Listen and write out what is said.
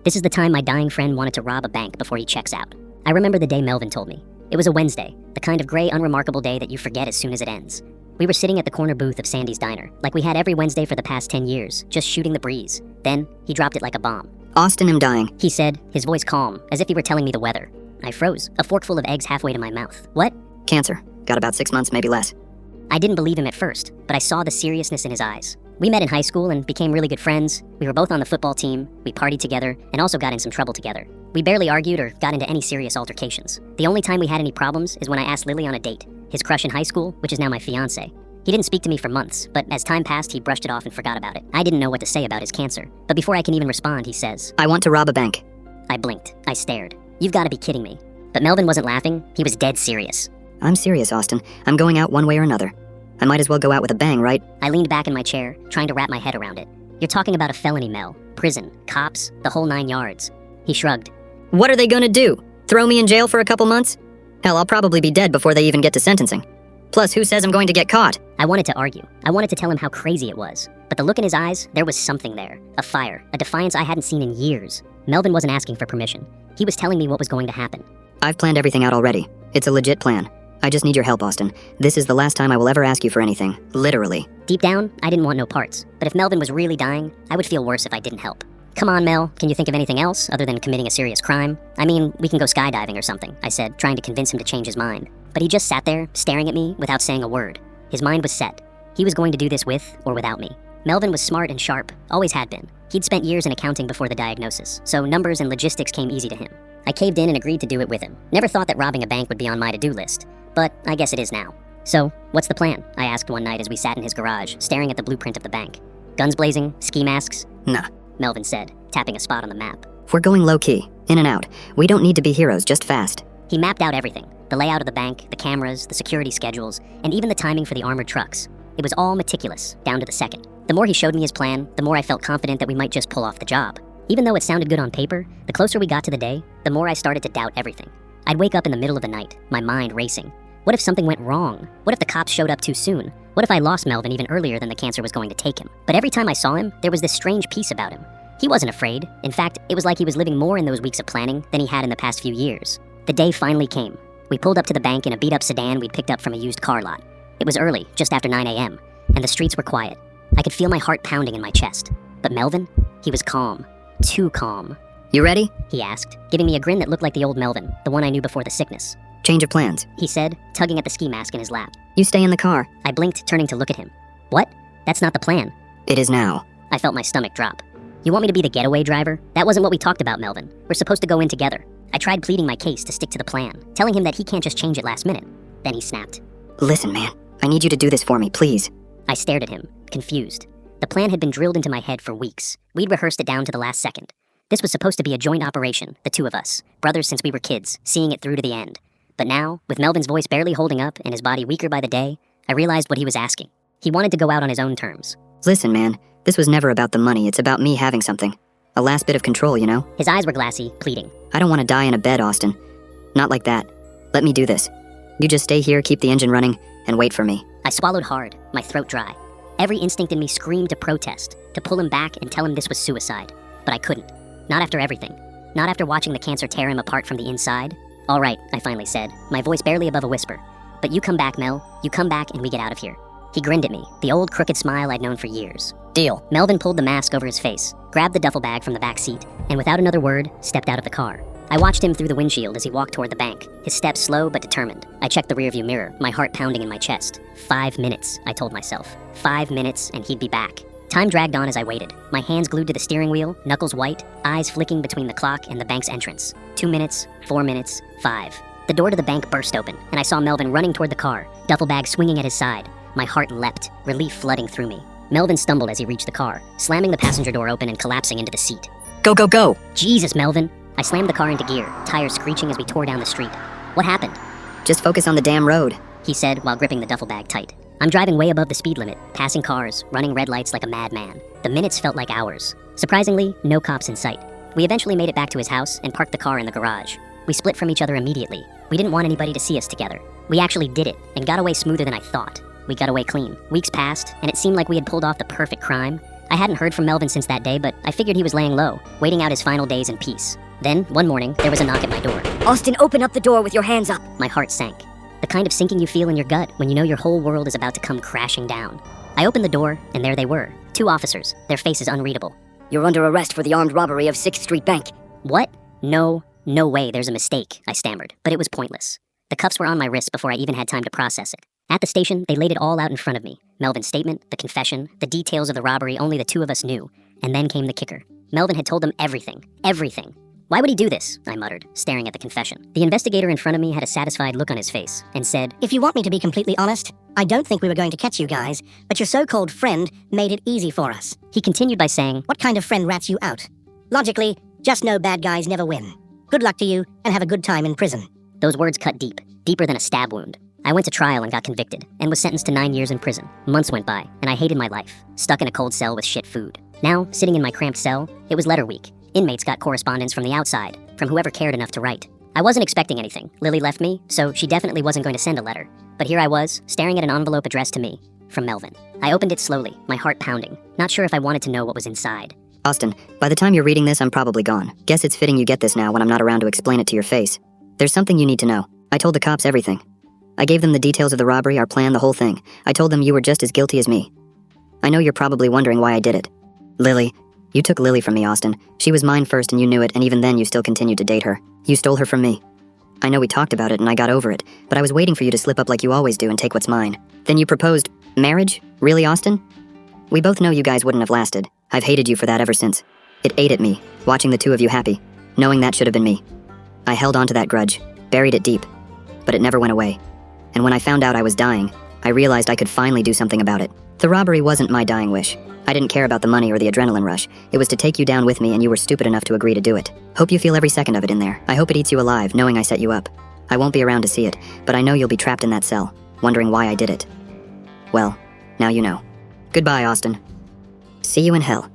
This is the time my dying friend wanted to rob a bank before he checks out. I remember the day Melvin told me. It was a Wednesday, the kind of gray, unremarkable day that you forget as soon as it ends. We were sitting at the corner booth of Sandy's Diner, like we had every Wednesday for the past 10 years, just shooting the breeze. Then, he dropped it like a bomb. Austin, I'm dying, he said, his voice calm, as if he were telling me the weather. I froze, a forkful of eggs halfway to my mouth. What? Cancer. Got about 6 months, maybe less. I didn't believe him at first, but I saw the seriousness in his eyes. We met in high school and became really good friends. We were both on the football team, we partied together, and also got in some trouble together. We barely argued or got into any serious altercations. The only time we had any problems is when I asked Lily on a date, his crush in high school, which is now my fiancé. He didn't speak to me for months, but as time passed, he brushed it off and forgot about it. I didn't know what to say about his cancer, but before I can even respond, he says, I want to rob a bank. I blinked. I stared. You've got to be kidding me. But Melvin wasn't laughing. He was dead serious. I'm serious, Austin. I'm going out one way or another. I might as well go out with a bang, right? I leaned back in my chair, trying to wrap my head around it. You're talking about a felony, Mel. Prison, cops, the whole 9 yards. He shrugged. What are they gonna do? Throw me in jail for a couple months? Hell, I'll probably be dead before they even get to sentencing. Plus, who says I'm going to get caught? I wanted to argue. I wanted to tell him how crazy it was. But the look in his eyes, there was something there. A fire, a defiance I hadn't seen in years. Melvin wasn't asking for permission. He was telling me what was going to happen. I've planned everything out already. It's a legit plan. I just need your help, Austin. This is the last time I will ever ask you for anything. Literally. Deep down, I didn't want no parts. But if Melvin was really dying, I would feel worse if I didn't help. Come on, Mel. Can you think of anything else other than committing a serious crime? I mean, we can go skydiving or something, I said, trying to convince him to change his mind. But he just sat there, staring at me without saying a word. His mind was set. He was going to do this with or without me. Melvin was smart and sharp, always had been. He'd spent years in accounting before the diagnosis, so numbers and logistics came easy to him. I caved in and agreed to do it with him. Never thought that robbing a bank would be on my to-do list. But I guess it is now. So, what's the plan? I asked one night as we sat in his garage, staring at the blueprint of the bank. Guns blazing? Ski masks? Nah. Melvin said, tapping a spot on the map. We're going low-key, in and out. We don't need to be heroes, just fast. He mapped out everything. The layout of the bank, the cameras, the security schedules, and even the timing for the armored trucks. It was all meticulous, down to the second. The more he showed me his plan, the more I felt confident that we might just pull off the job. Even though it sounded good on paper, the closer we got to the day, the more I started to doubt everything. I'd wake up in the middle of the night, my mind racing. What if something went wrong? What if the cops showed up too soon? What if I lost Melvin even earlier than the cancer was going to take him? But every time I saw him, there was this strange peace about him. He wasn't afraid. In fact, it was like he was living more in those weeks of planning than he had in the past few years. The day finally came. We pulled up to the bank in a beat-up sedan we'd picked up from a used car lot. It was early, just after 9 a.m., and the streets were quiet. I could feel my heart pounding in my chest. But Melvin? He was calm. Too calm. You ready? He asked, giving me a grin that looked like the old Melvin, the one I knew before the sickness. Change of plans, He said, tugging at the ski mask in his lap. You stay in the car. I blinked, turning to look at him. What? That's not the plan. It is now. I felt my stomach drop. You want me to be the getaway driver? That wasn't what we talked about, Melvin. We're supposed to go in together. I tried pleading my case to stick to the plan, telling him that he can't just change it last minute. Then he snapped. Listen, man. I need you to do this for me, please. I stared at him, confused. The plan had been drilled into my head for weeks. We'd rehearsed it down to the last second. This was supposed to be a joint operation, the two of us, brothers since we were kids, seeing it through to the end. But now, with Melvin's voice barely holding up and his body weaker by the day, I realized what he was asking. He wanted to go out on his own terms. Listen, man. This was never about the money. It's about me having something. A last bit of control, you know? His eyes were glassy, pleading. I don't want to die in a bed, Austin. Not like that. Let me do this. You just stay here, keep the engine running, and wait for me. I swallowed hard, my throat dry. Every instinct in me screamed to protest, to pull him back and tell him this was suicide. But I couldn't. Not after everything. Not after watching the cancer tear him apart from the inside. All right, I finally said, my voice barely above a whisper. But you come back, Mel. You come back and we get out of here. He grinned at me, the old crooked smile I'd known for years. Deal. Melvin pulled the mask over his face, grabbed the duffel bag from the back seat, and without another word, stepped out of the car. I watched him through the windshield as he walked toward the bank, his steps slow but determined. I checked the rearview mirror, my heart pounding in my chest. 5 minutes, I told myself. 5 minutes and he'd be back. Time dragged on as I waited, my hands glued to the steering wheel, knuckles white, eyes flicking between the clock and the bank's entrance. 2 minutes, 4 minutes, 5. The door to the bank burst open, and I saw Melvin running toward the car, duffel bag swinging at his side. My heart leapt, relief flooding through me. Melvin stumbled as he reached the car, slamming the passenger door open and collapsing into the seat. Go, go, go! Jesus, Melvin! I slammed the car into gear, tires screeching as we tore down the street. What happened? Just focus on the damn road, He said while gripping the duffel bag tight. I'm driving way above the speed limit, passing cars, running red lights like a madman. The minutes felt like hours. Surprisingly, no cops in sight. We eventually made it back to his house and parked the car in the garage. We split from each other immediately. We didn't want anybody to see us together. We actually did it, and got away smoother than I thought. We got away clean. Weeks passed, and it seemed like we had pulled off the perfect crime. I hadn't heard from Melvin since that day, but I figured he was laying low, waiting out his final days in peace. Then, one morning, there was a knock at my door. Austin, open up the door with your hands up. My heart sank. The kind of sinking you feel in your gut when you know your whole world is about to come crashing down. I opened the door, and there they were. 2 officers, their faces unreadable. You're under arrest for the armed robbery of 6th Street Bank. What? No way, there's a mistake, I stammered, but it was pointless. The cuffs were on my wrists before I even had time to process it. At the station, they laid it all out in front of me. Melvin's statement, the confession, the details of the robbery only the 2 of us knew. And then came the kicker. Melvin had told them everything. Everything. Why would he do this? I muttered, staring at the confession. The investigator in front of me had a satisfied look on his face and said, If you want me to be completely honest, I don't think we were going to catch you guys, but your so-called friend made it easy for us. He continued by saying, What kind of friend rats you out? Logically, just know bad guys never win. Good luck to you, and have a good time in prison. Those words cut deep, deeper than a stab wound. I went to trial and got convicted, and was sentenced to 9 years in prison. Months went by, and I hated my life, stuck in a cold cell with shit food. Now, sitting in my cramped cell, it was letter week. Inmates got correspondence from the outside, from whoever cared enough to write. I wasn't expecting anything. Lily left me, so she definitely wasn't going to send a letter. But here I was, staring at an envelope addressed to me, from Melvin. I opened it slowly, my heart pounding, not sure if I wanted to know what was inside. Austin, by the time you're reading this, I'm probably gone. Guess it's fitting you get this now when I'm not around to explain it to your face. There's something you need to know. I told the cops everything. I gave them the details of the robbery, our plan, the whole thing. I told them you were just as guilty as me. I know you're probably wondering why I did it. Lily. You took Lily from me, Austin. She was mine first and you knew it, and even then you still continued to date her. You stole her from me. I know we talked about it and I got over it, but I was waiting for you to slip up like you always do and take what's mine. Then you proposed marriage? Really, Austin? We both know you guys wouldn't have lasted. I've hated you for that ever since. It ate at me, watching the 2 of you happy, knowing that should have been me. I held on to that grudge, buried it deep, but it never went away. And when I found out I was dying, I realized I could finally do something about it. The robbery wasn't my dying wish. I didn't care about the money or the adrenaline rush. It was to take you down with me, and you were stupid enough to agree to do it. Hope you feel every second of it in there. I hope it eats you alive, knowing I set you up. I won't be around to see it, but I know you'll be trapped in that cell, wondering why I did it. Well, now you know. Goodbye, Austin. See you in hell.